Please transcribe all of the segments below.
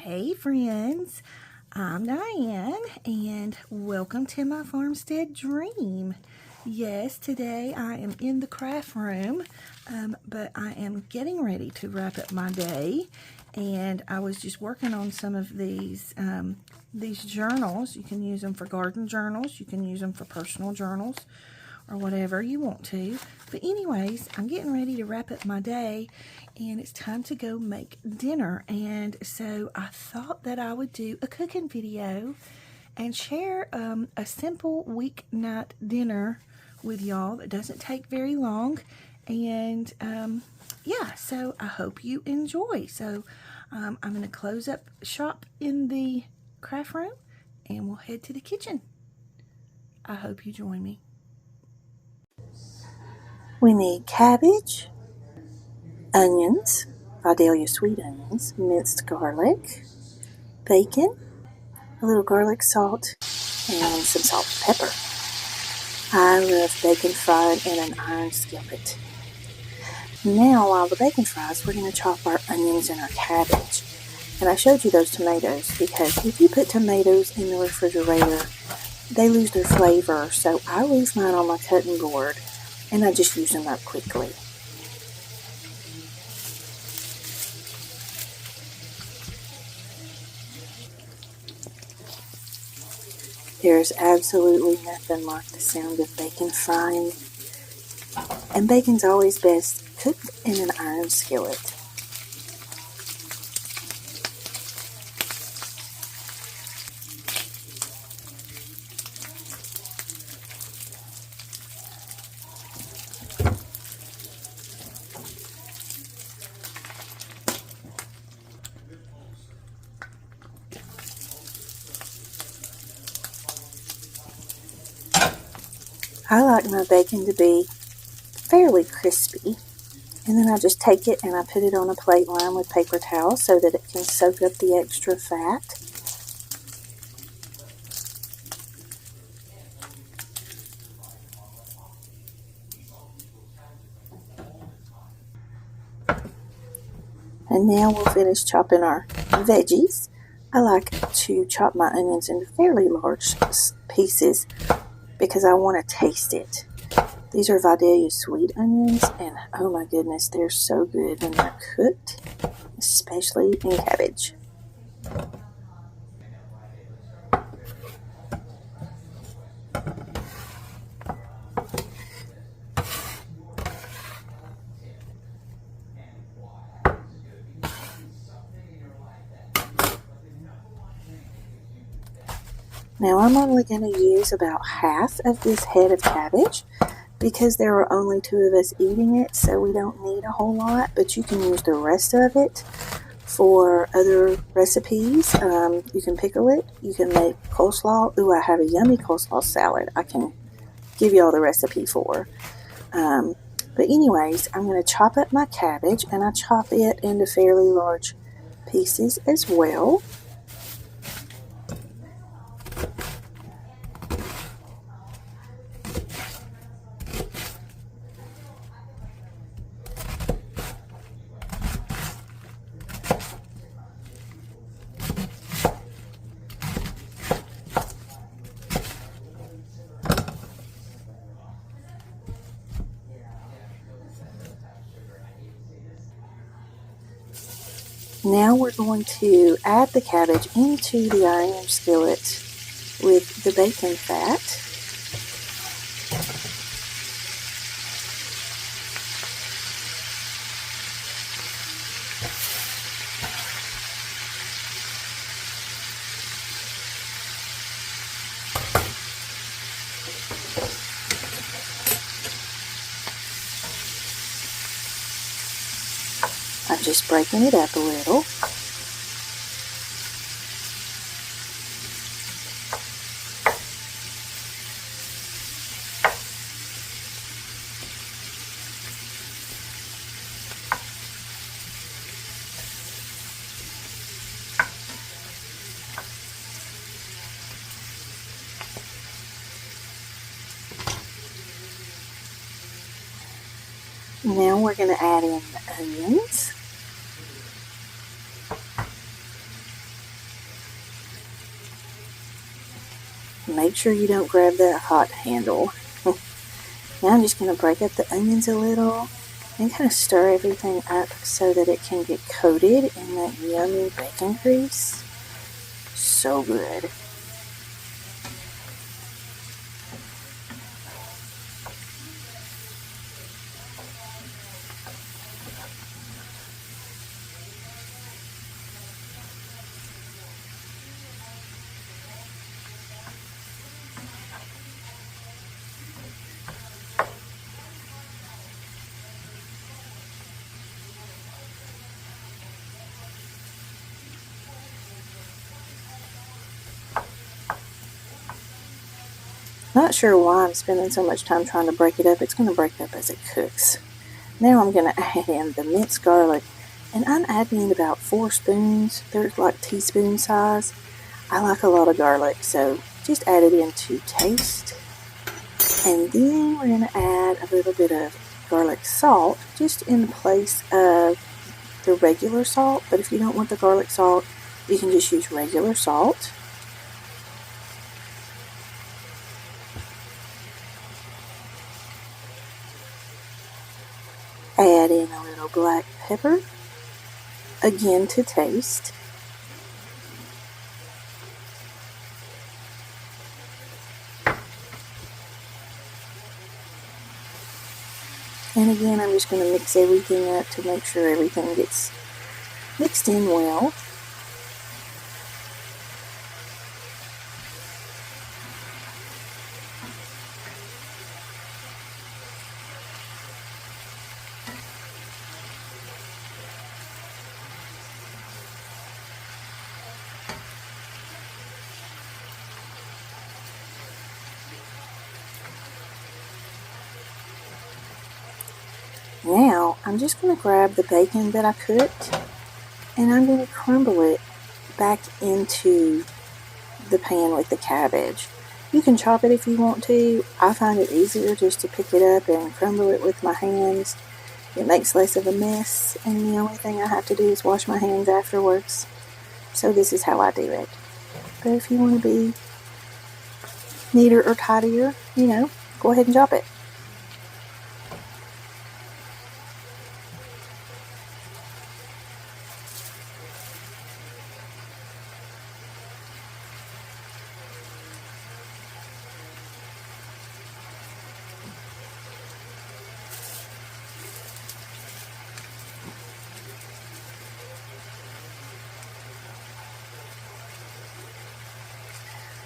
Hey friends, I'm Diane and welcome to my Farmstead dream. Yes, today I am in the craft room, but I am getting ready to wrap up my day, and I was just working on some of these journals. You can use them for garden journals, you can use them for personal journals, or whatever you want to. But anyways, I'm getting ready to wrap up my day and it's time to go make dinner. And so I thought that I would do a cooking video and share a simple weeknight dinner with y'all that doesn't take very long. And yeah, so I hope you enjoy. So I'm going to close up shop in the craft room and we'll head to the kitchen. I hope you join me. We need cabbage, onions, Vidalia sweet onions, minced garlic, bacon, a little garlic salt, and some salt and pepper. I love bacon fried in an iron skillet. Now, while the bacon fries, we're going to chop our onions and our cabbage. And I showed you those tomatoes because if you put tomatoes in the refrigerator, they lose their flavor. So I leave mine on my cutting board and I just use them up quickly. There's absolutely nothing like the sound of bacon frying, and bacon's always best cooked in an iron skillet. I like my bacon to be fairly crispy, and then I just take it and I put it on a plate lined with paper towel so that it can soak up the extra fat. And now we'll finish chopping our veggies. I like to chop my onions into fairly large pieces because I want to taste it. These are Vidalia sweet onions, and oh my goodness, they're so good when they're cooked, especially in cabbage. Now I'm only going to use about half of this head of cabbage because there are only 2 of us eating it, so we don't need a whole lot, but you can use the rest of it for other recipes. You can pickle it, you can make coleslaw. Ooh, I have a yummy coleslaw salad I can give you all the recipe for. But anyways, I'm going to chop up my cabbage, and I chop it into fairly large pieces as well. Now we're going to add the cabbage into the iron skillet with the bacon fat. I'm just breaking it up a little. Now we're going to add in the onions. make sure you don't grab that hot handle. Now I'm just going to break up the onions a little and kind of stir everything up so that it can get coated in that yummy bacon grease. So good. Not sure why I'm spending so much time trying to break it up. It's going to break up as it cooks. Now I'm going to add in the minced garlic, and I'm adding in about 4 spoons. They're like teaspoon size. I like a lot of garlic, so just add it in to taste. And then we're going to add a little bit of garlic salt, just in place of the regular salt. But if you don't want the garlic salt, you can just use regular salt. Add in a little black pepper, again to taste. And again, I'm just going to mix everything up to make sure everything gets mixed in well. Now, I'm just going to grab the bacon that I cooked, and I'm going to crumble it back into the pan with the cabbage. You can chop it if you want to. I find it easier just to pick it up and crumble it with my hands. It makes less of a mess, and the only thing I have to do is wash my hands afterwards. So this is how I do it. But if you want to be neater or tidier, go ahead and chop it.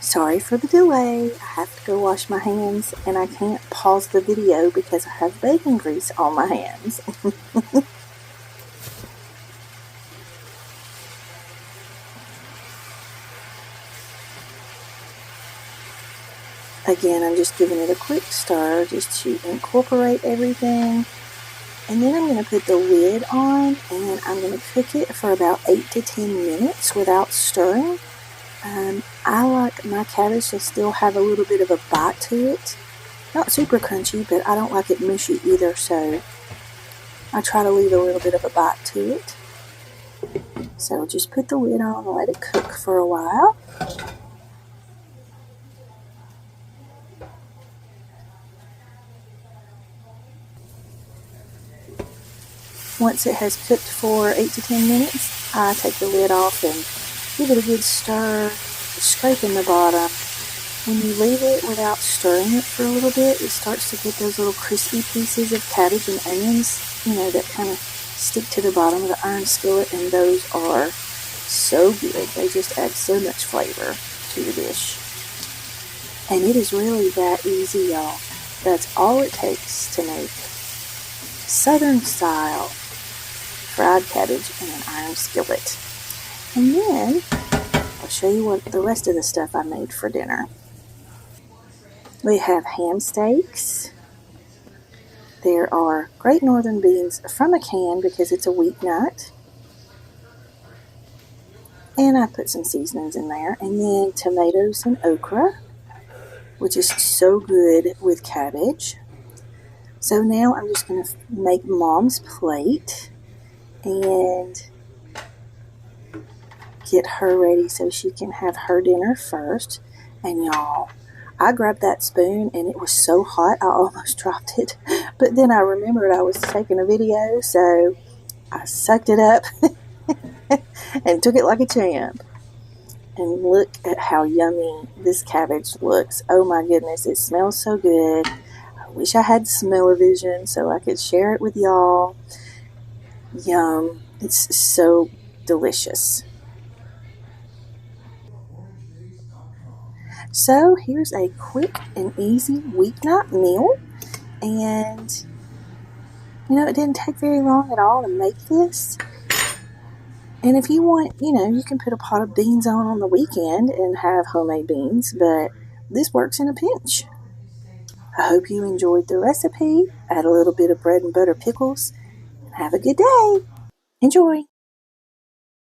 Sorry for the delay. I have to go wash my hands, and I can't pause the video because I have bacon grease on my hands. Again, I'm just giving it a quick stir just to incorporate everything. And then I'm going to put the lid on, and I'm going to cook it for about 8 to 10 minutes without stirring. I like my cabbage to still have a little bit of a bite to it. Not super crunchy, but I don't like it mushy either, so I try to leave a little bit of a bite to it. So just put the lid on and let it cook for a while. Once it has cooked for 8 to 10 minutes, I take the lid off and give it a good stir, scraping the bottom. When you leave it without stirring it for a little bit, it starts to get those little crispy pieces of cabbage and onions, that kind of stick to the bottom of the iron skillet, and those are so good. They just add so much flavor to your dish. And it is really that easy, y'all. That's all it takes to make Southern style fried cabbage in an iron skillet. And then I'll show you what the rest of the stuff I made for dinner. We have ham steaks. There are Great Northern beans from a can because it's a weeknight. And I put some seasonings in there. And then tomatoes and okra, which is so good with cabbage. So now I'm just going to make Mom's plate and get her ready so she can have her dinner first. And y'all, I grabbed that spoon and it was so hot I almost dropped it. But then I remembered I was taking a video, so I sucked it up and took it like a champ. And look at how yummy this cabbage looks. Oh my goodness, it smells so good. I wish I had smell-o-vision so I could share it with y'all. Yum. It's so delicious. So here's a quick and easy weeknight meal. And, it didn't take very long at all to make this. And if you want, you can put a pot of beans on the weekend and have homemade beans, but this works in a pinch. I hope you enjoyed the recipe. Add a little bit of bread and butter pickles. Have a good day. Enjoy.